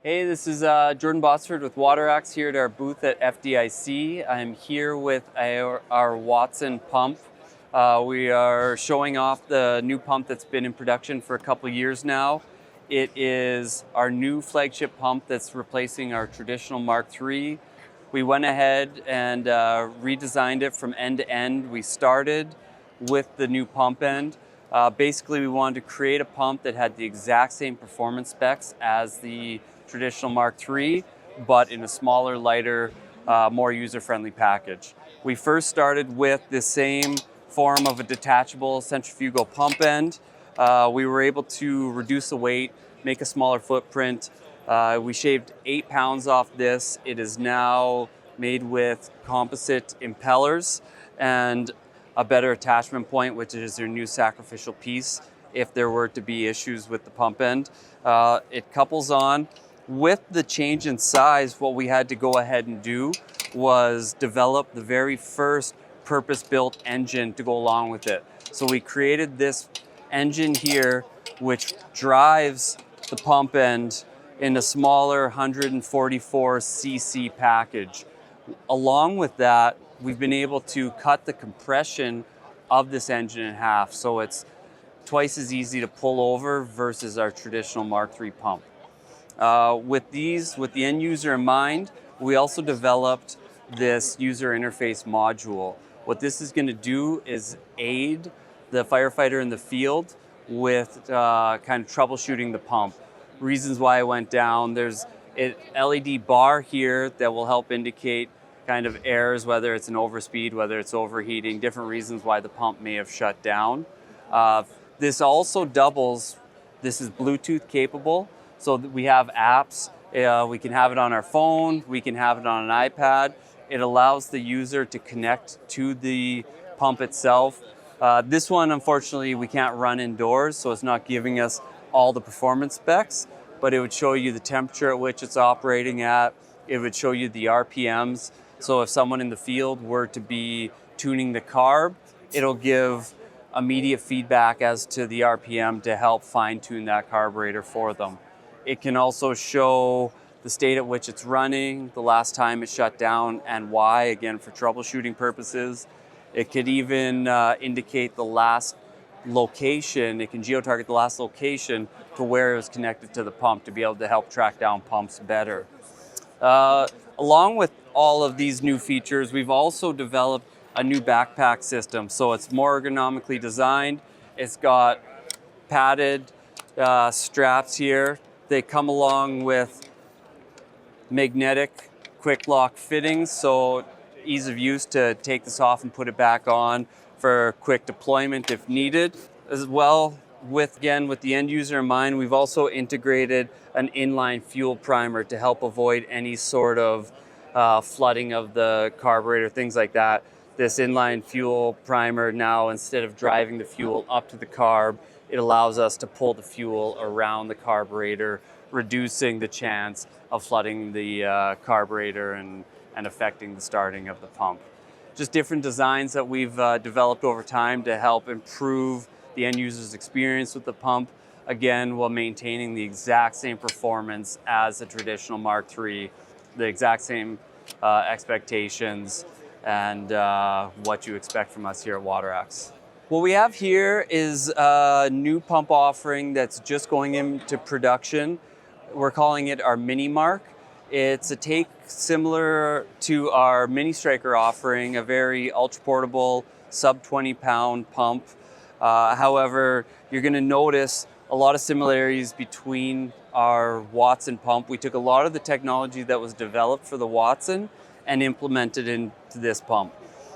Hey, this is Jordan Botsford with WATERAX here at our booth at FDIC. I'm here with our Watson pump. We are showing off the new pump that's been in production for a couple years now. It is our new flagship pump that's replacing our traditional Mark III. We went ahead and redesigned it from end to end. We started with the new pump end. Basically, we wanted to create a pump that had the exact same performance specs as the traditional Mark III, but in a smaller, lighter, more user-friendly package. We first started with the same form of a detachable centrifugal pump end. We were able to reduce the weight, make a smaller footprint. We shaved 8 pounds off this. It is now made with composite impellers and a better attachment point, which is their new sacrificial piece if there were to be issues with the pump end. It couples on. With the change in size, what we had to go ahead and do was develop the very first purpose-built engine to go along with it. So we created this engine here, which drives the pump end in a smaller 144cc package. Along with that, we've been able to cut the compression of this engine in half, so it's twice as easy to pull over versus our traditional Mark III pump. With the end user in mind, we also developed this user interface module. What this is going to do is aid the firefighter in the field with kind of troubleshooting the pump. Reasons why it went down, there's an LED bar here that will help indicate kind of errors, whether it's an overspeed, whether it's overheating, different reasons why the pump may have shut down. This also doubles, this is Bluetooth capable, so we have apps. We can have it on our phone, we can have it on an iPad. It allows the user to connect to the pump itself. This one, unfortunately, we can't run indoors, so it's not giving us all the performance specs, but it would show you the temperature at which it's operating at. It would show you the RPMs. So if someone in the field were to be tuning the carb, it'll give immediate feedback as to the RPM to help fine-tune that carburetor for them. It can also show the state at which it's running, the last time it shut down, and why, again, for troubleshooting purposes. It could even indicate the last location. It can geo-target the last location to where it was connected to the pump to be able to help track down pumps better. Along with all of these new features, we've also developed a new backpack system. So it's more ergonomically designed. It's got padded straps here. They come along with magnetic quick lock fittings, so ease of use to take this off and put it back on for quick deployment if needed. As well, with the end user in mind, we've also integrated an inline fuel primer to help avoid any sort of flooding of the carburetor, things like that. This inline fuel primer now, instead of driving the fuel up to the carb, it allows us to pull the fuel around the carburetor, reducing the chance of flooding the carburetor and affecting the starting of the pump. Just different designs that we've developed over time to help improve the end user's experience with the pump, again, while maintaining the exact same performance as the traditional Mark III, the exact same expectations, and what you expect from us here at WATERAX. What we have here is a new pump offering that's just going into production. We're calling it our Mini Mark. It's a take similar to our Mini Striker offering, a very ultra portable, sub 20 pound pump. However, you're going to notice a lot of similarities between our Watson pump. We took a lot of the technology that was developed for the Watson and implemented into this pump.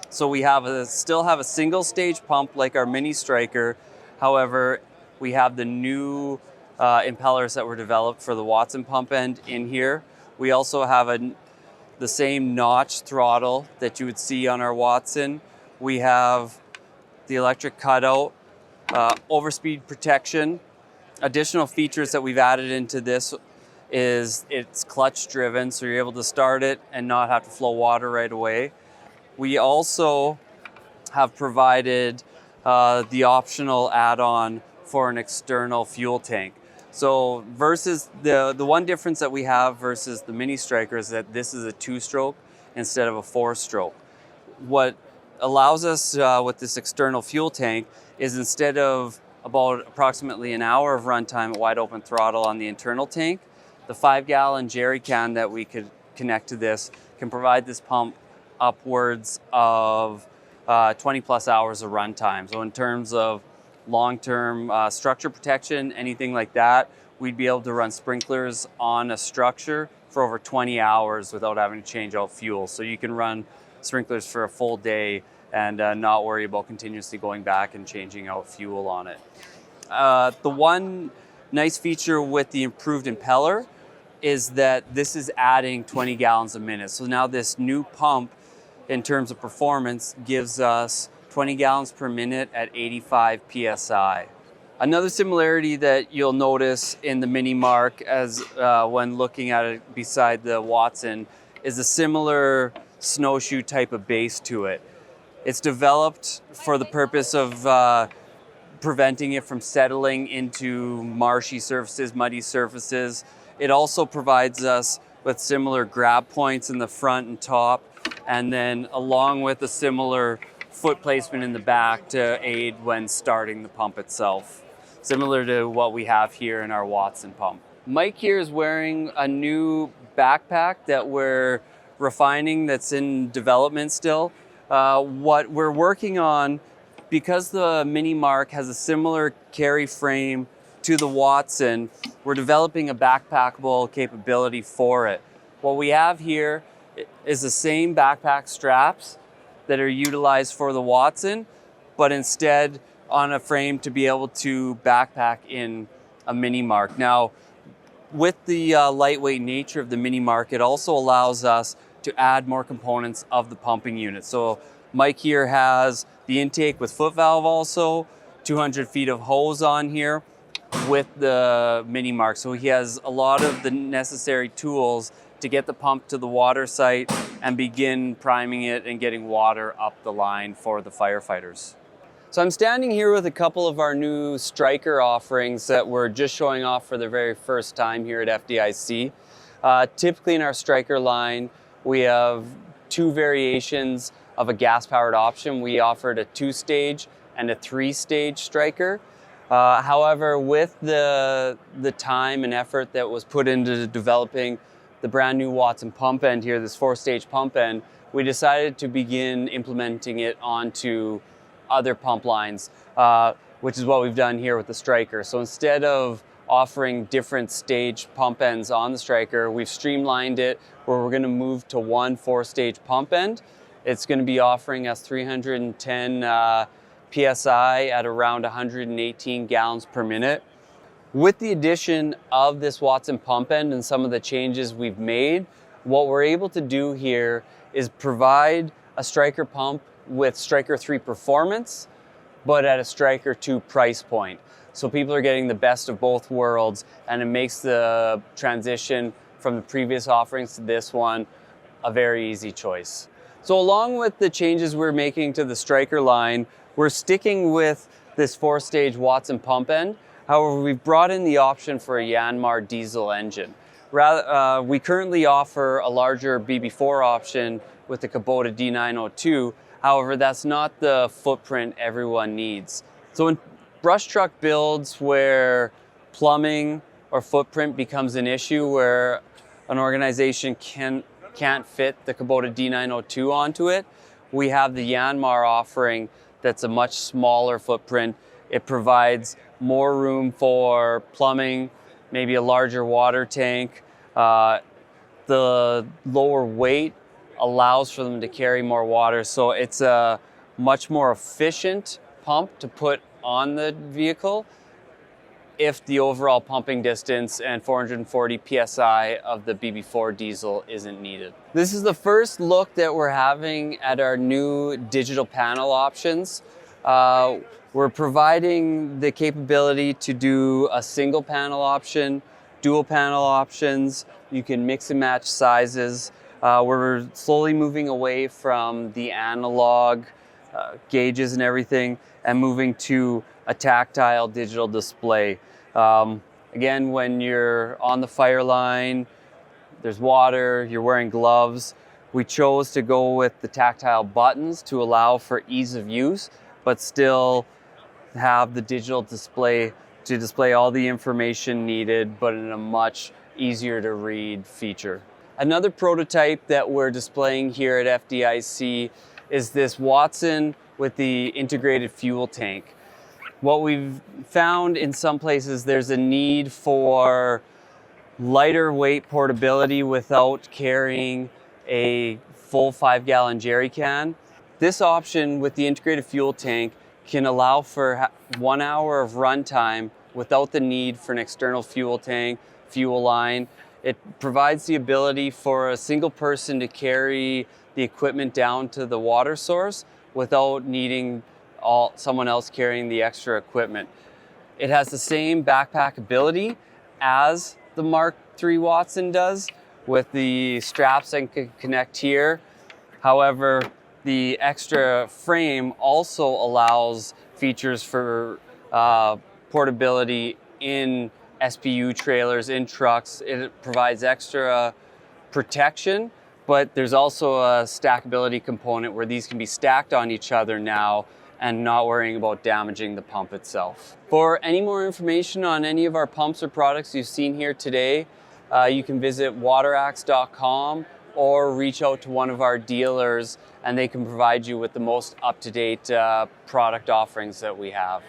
So we still have a single stage pump like our Mini Striker. However, we have the new impellers that were developed for the Watson pump end in here. We also have the same notch throttle that you would see on our Watson. We have the electric cutout, overspeed protection. Additional features that we've added into this is it's clutch driven, so you're able to start it and not have to flow water right away. We also have provided the optional add-on for an external fuel tank. So versus the one difference that we have versus the mini striker is that this is a 2-stroke instead of a 4-stroke. What allows us with this external fuel tank is instead of about approximately an hour of runtime at wide open throttle on the internal tank, the 5-gallon jerry can that we could connect to this can provide this pump upwards of 20 plus hours of runtime. So in terms of long-term structure protection, anything like that, we'd be able to run sprinklers on a structure for over 20 hours without having to change out fuel. So you can run sprinklers for a full day and not worry about continuously going back and changing out fuel on it. The one nice feature with the improved impeller is that this is adding 20 gallons a minute. So now this new pump, in terms of performance, gives us 20 gallons per minute at 85 PSI. Another similarity that you'll notice in the Mini Mark as when looking at it beside the Watson is a similar snowshoe type of base to it. It's developed for the purpose of preventing it from settling into marshy surfaces, muddy surfaces. It also provides us with similar grab points in the front and top, and then along with a similar foot placement in the back to aid when starting the pump itself, similar to what we have here in our Watson pump. Mike here is wearing a new backpack that we're refining, that's in development still. What we're working on, because the Mini Mark has a similar carry frame to the Watson, we're developing a backpackable capability for it. What we have here is the same backpack straps that are utilized for the Watson, but instead on a frame to be able to backpack in a Mini Mark. Now, with the lightweight nature of the Mini Mark, it also allows us to add more components of the pumping unit. So Mike here has the intake with foot valve also, 200 feet of hose on here with the Mini Mark. So he has a lot of the necessary tools to get the pump to the water site and begin priming it and getting water up the line for the firefighters. So I'm standing here with a couple of our new striker offerings that we're just showing off for the very first time here at FDIC. Typically in our striker line, we have 2 variations of a gas-powered option. We offered a 2-stage and a 3-stage striker. However, with the time and effort that was put into developing the brand new Watson pump end here, this 4-stage pump end, we decided to begin implementing it onto other pump lines, which is what we've done here with the striker. So instead of offering different stage pump ends on the striker, we've streamlined it where we're going to move to one 4-stage pump end. It's going to be offering us 310 PSI at around 118 gallons per minute. With the addition of this Watson pump end and some of the changes we've made, what we're able to do here is provide a striker pump with Striker 3 performance, but at a Striker 2 price point. So people are getting the best of both worlds, and it makes the transition from the previous offerings to this one a very easy choice. So along with the changes we're making to the Striker line, we're sticking with this 4-stage Watson pump end. However, we've brought in the option for a Yanmar diesel engine. We currently offer a larger BB4 option with the Kubota D902. However, that's not the footprint everyone needs. So in brush truck builds where plumbing or footprint becomes an issue, where an organization can't fit the Kubota D902 onto it, we have the Yanmar offering that's a much smaller footprint. It provides more room for plumbing, maybe a larger water tank. The lower weight allows for them to carry more water, so it's a much more efficient pump to put on the vehicle if the overall pumping distance and 440 PSI of the BB4 diesel isn't needed. This is the first look that we're having at our new digital panel options. We're providing the capability to do a single panel option, dual panel options. You can mix and match sizes. We're slowly moving away from the analog gauges and everything and moving to a tactile digital display. Again, when you're on the fire line, there's water, you're wearing gloves. We chose to go with the tactile buttons to allow for ease of use, but still have the digital display to display all the information needed, but in a much easier to read feature. Another prototype that we're displaying here at FDIC is this Watson with the integrated fuel tank. What we've found in some places, there's a need for lighter weight portability without carrying a full 5-gallon jerry can. This option with the integrated fuel tank can allow for 1 hour of runtime without the need for an external fuel tank, fuel line. It provides the ability for a single person to carry the equipment down to the water source without needing someone else carrying the extra equipment. It has the same backpack ability as the Mark III Watson does, with the straps that can connect here. However, the extra frame also allows features for portability in SPU trailers, in trucks. It provides extra protection, but there's also a stackability component where these can be stacked on each other now and not worrying about damaging the pump itself. For any more information on any of our pumps or products you've seen here today, you can visit WATERAX.com or reach out to one of our dealers and they can provide you with the most up-to-date product offerings that we have.